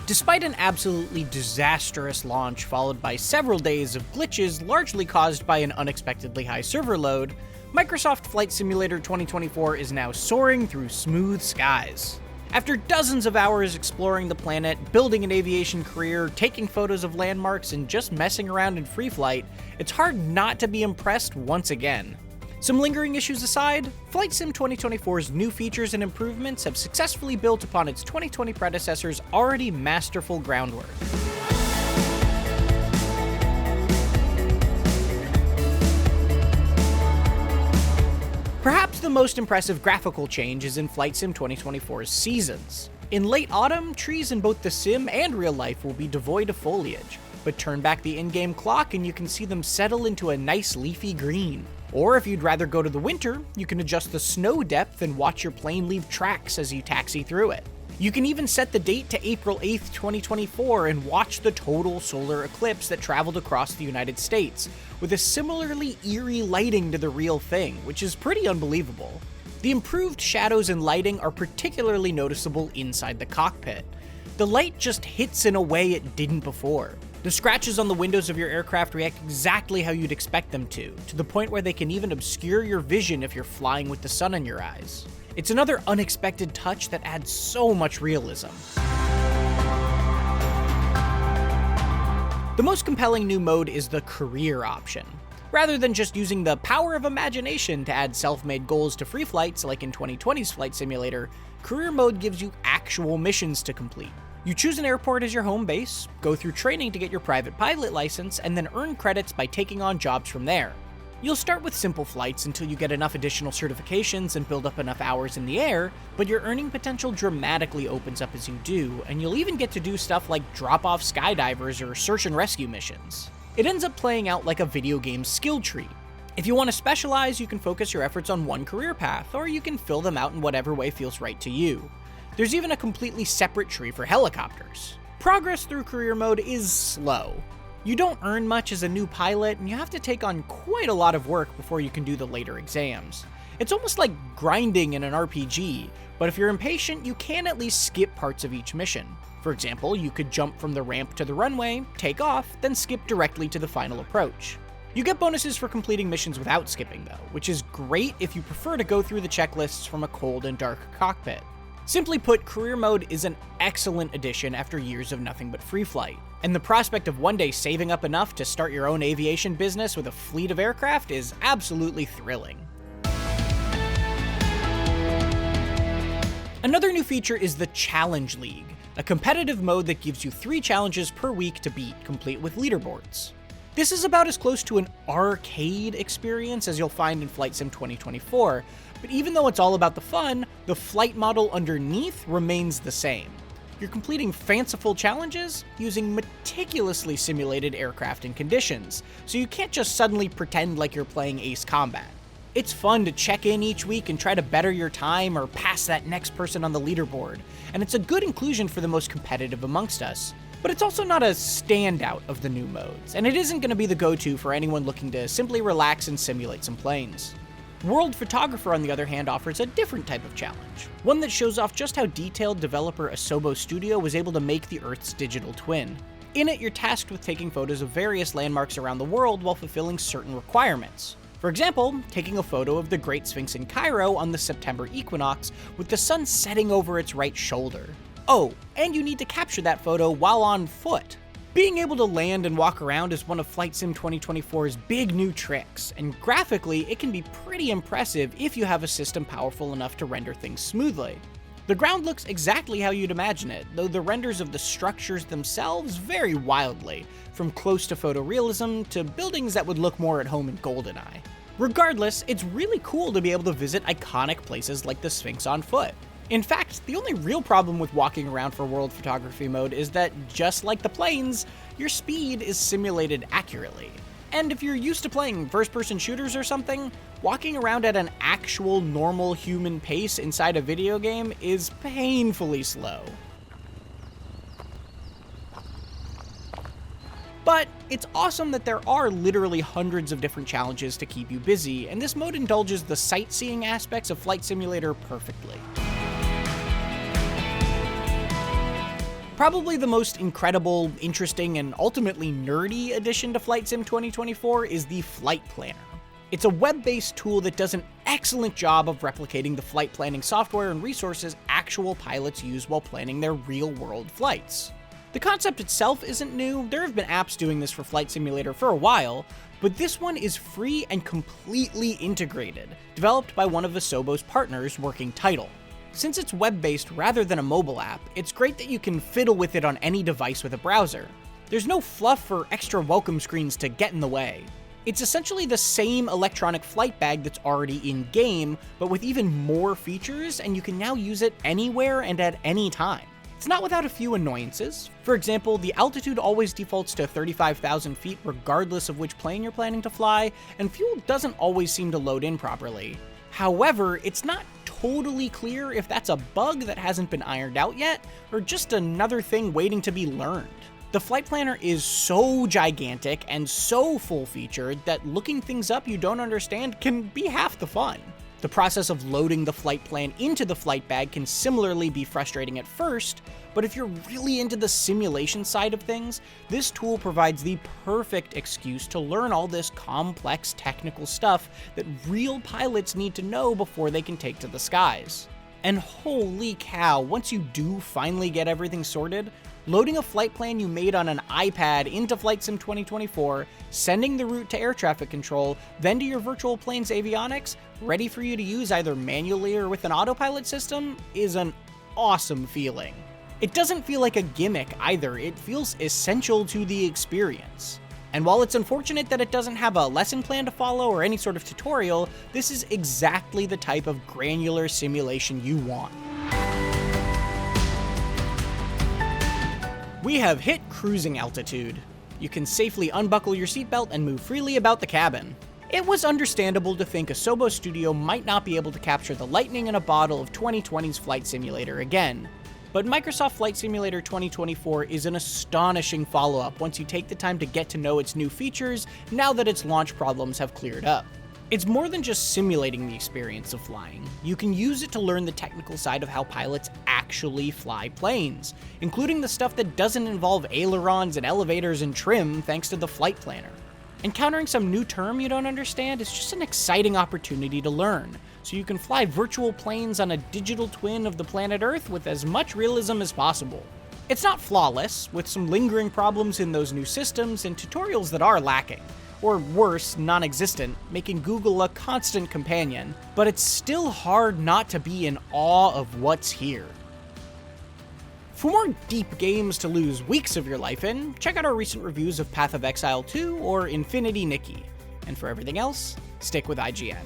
Despite an absolutely disastrous launch followed by several days of glitches largely caused by an unexpectedly high server load, Microsoft Flight Simulator 2024 is now soaring through smooth skies. After dozens of hours exploring the planet, building an aviation career, taking photos of landmarks, and just messing around in free flight, it's hard not to be impressed once again. Some lingering issues aside, Flight Sim 2024's new features and improvements have successfully built upon its 2020 predecessor's already masterful groundwork. Perhaps the most impressive graphical change is in Flight Sim 2024's seasons. In late autumn, trees in both the sim and real life will be devoid of foliage, but turn back the in-game clock and you can see them settle into a nice leafy green. Or if you'd rather go to the winter, you can adjust the snow depth and watch your plane leave tracks as you taxi through it. You can even set the date to April 8th, 2024 and watch the total solar eclipse that traveled across the United States, with a similarly eerie lighting to the real thing, which is pretty unbelievable. The improved shadows and lighting are particularly noticeable inside the cockpit. The light just hits in a way it didn't before. The scratches on the windows of your aircraft react exactly how you'd expect them to the point where they can even obscure your vision if you're flying with the sun in your eyes. It's another unexpected touch that adds so much realism. The most compelling new mode is the career option. Rather than just using the power of imagination to add self-made goals to free flights like in 2020's Flight Simulator, career mode gives you actual missions to complete. You choose an airport as your home base, go through training to get your private pilot license, and then earn credits by taking on jobs from there. You'll start with simple flights until you get enough additional certifications and build up enough hours in the air, but your earning potential dramatically opens up as you do, and you'll even get to do stuff like drop-off skydivers or search and rescue missions. It ends up playing out like a video game skill tree. If you want to specialize, you can focus your efforts on one career path, or you can fill them out in whatever way feels right to you. There's even a completely separate tree for helicopters. Progress through career mode is slow. You don't earn much as a new pilot, and you have to take on quite a lot of work before you can do the later exams. It's almost like grinding in an RPG, but if you're impatient, you can at least skip parts of each mission. For example, you could jump from the ramp to the runway, take off, then skip directly to the final approach. You get bonuses for completing missions without skipping though, which is great if you prefer to go through the checklists from a cold and dark cockpit. Simply put, career mode is an excellent addition after years of nothing but free flight, and the prospect of one day saving up enough to start your own aviation business with a fleet of aircraft is absolutely thrilling. Another new feature is the Challenge League, a competitive mode that gives you 3 challenges per week to beat, complete with leaderboards. This is about as close to an arcade experience as you'll find in Flight Sim 2024, but even though it's all about the fun, the flight model underneath remains the same. You're completing fanciful challenges using meticulously simulated aircraft and conditions, so you can't just suddenly pretend like you're playing Ace Combat. It's fun to check in each week and try to better your time or pass that next person on the leaderboard, and it's a good inclusion for the most competitive amongst us. But it's also not a standout of the new modes, and it isn't going to be the go-to for anyone looking to simply relax and simulate some planes. World Photographer, on the other hand, offers a different type of challenge, one that shows off just how detailed developer Asobo Studio was able to make the Earth's digital twin. In it, you're tasked with taking photos of various landmarks around the world while fulfilling certain requirements. For example, taking a photo of the Great Sphinx in Cairo on the September equinox with the sun setting over its right shoulder. Oh, and you need to capture that photo while on foot. Being able to land and walk around is one of Flight Sim 2024's big new tricks, and graphically, it can be pretty impressive if you have a system powerful enough to render things smoothly. The ground looks exactly how you'd imagine it, though the renders of the structures themselves vary wildly, from close to photorealism to buildings that would look more at home in GoldenEye. Regardless, it's really cool to be able to visit iconic places like the Sphinx on foot. In fact, the only real problem with walking around for World Photography mode is that, just like the planes, your speed is simulated accurately. And if you're used to playing first-person shooters or something, walking around at an actual normal human pace inside a video game is painfully slow. But it's awesome that there are literally hundreds of different challenges to keep you busy, and this mode indulges the sightseeing aspects of Flight Simulator perfectly. Probably the most incredible, interesting, and ultimately nerdy addition to Flight Sim 2024 is the Flight Planner. It's a web-based tool that does an excellent job of replicating the flight planning software and resources actual pilots use while planning their real-world flights. The concept itself isn't new, there have been apps doing this for Flight Simulator for a while, but this one is free and completely integrated, developed by one of Asobo's partners, Working Title. Since it's web-based rather than a mobile app, it's great that you can fiddle with it on any device with a browser. There's no fluff or extra welcome screens to get in the way. It's essentially the same electronic flight bag that's already in-game, but with even more features, and you can now use it anywhere and at any time. It's not without a few annoyances. For example, the altitude always defaults to 35,000 feet regardless of which plane you're planning to fly, and fuel doesn't always seem to load in properly. However, it's not totally clear if that's a bug that hasn't been ironed out yet, or just another thing waiting to be learned. The Flight Planner is so gigantic and so full-featured that looking things up you don't understand can be half the fun. The process of loading the flight plan into the flight bag can similarly be frustrating at first, but if you're really into the simulation side of things, this tool provides the perfect excuse to learn all this complex technical stuff that real pilots need to know before they can take to the skies. And holy cow, once you do finally get everything sorted, loading a flight plan you made on an iPad into Flight Sim 2024, sending the route to air traffic control, then to your virtual plane's avionics, ready for you to use either manually or with an autopilot system, is an awesome feeling. It doesn't feel like a gimmick either, it feels essential to the experience. And while it's unfortunate that it doesn't have a lesson plan to follow or any sort of tutorial, this is exactly the type of granular simulation you want. We have hit cruising altitude. You can safely unbuckle your seatbelt and move freely about the cabin. It was understandable to think Asobo Studio might not be able to capture the lightning in a bottle of 2020's Flight Simulator again. But Microsoft Flight Simulator 2024 is an astonishing follow-up once you take the time to get to know its new features now that its launch problems have cleared up. It's more than just simulating the experience of flying. You can use it to learn the technical side of how pilots actually fly planes, including the stuff that doesn't involve ailerons and elevators and trim thanks to the Flight Planner. Encountering some new term you don't understand is just an exciting opportunity to learn, so you can fly virtual planes on a digital twin of the planet Earth with as much realism as possible. It's not flawless, with some lingering problems in those new systems and tutorials that are lacking, or worse, non-existent, making Google a constant companion, but it's still hard not to be in awe of what's here. For more deep games to lose weeks of your life in, check out our recent reviews of Path of Exile 2 or Infinity Nikki. And for everything else, stick with IGN.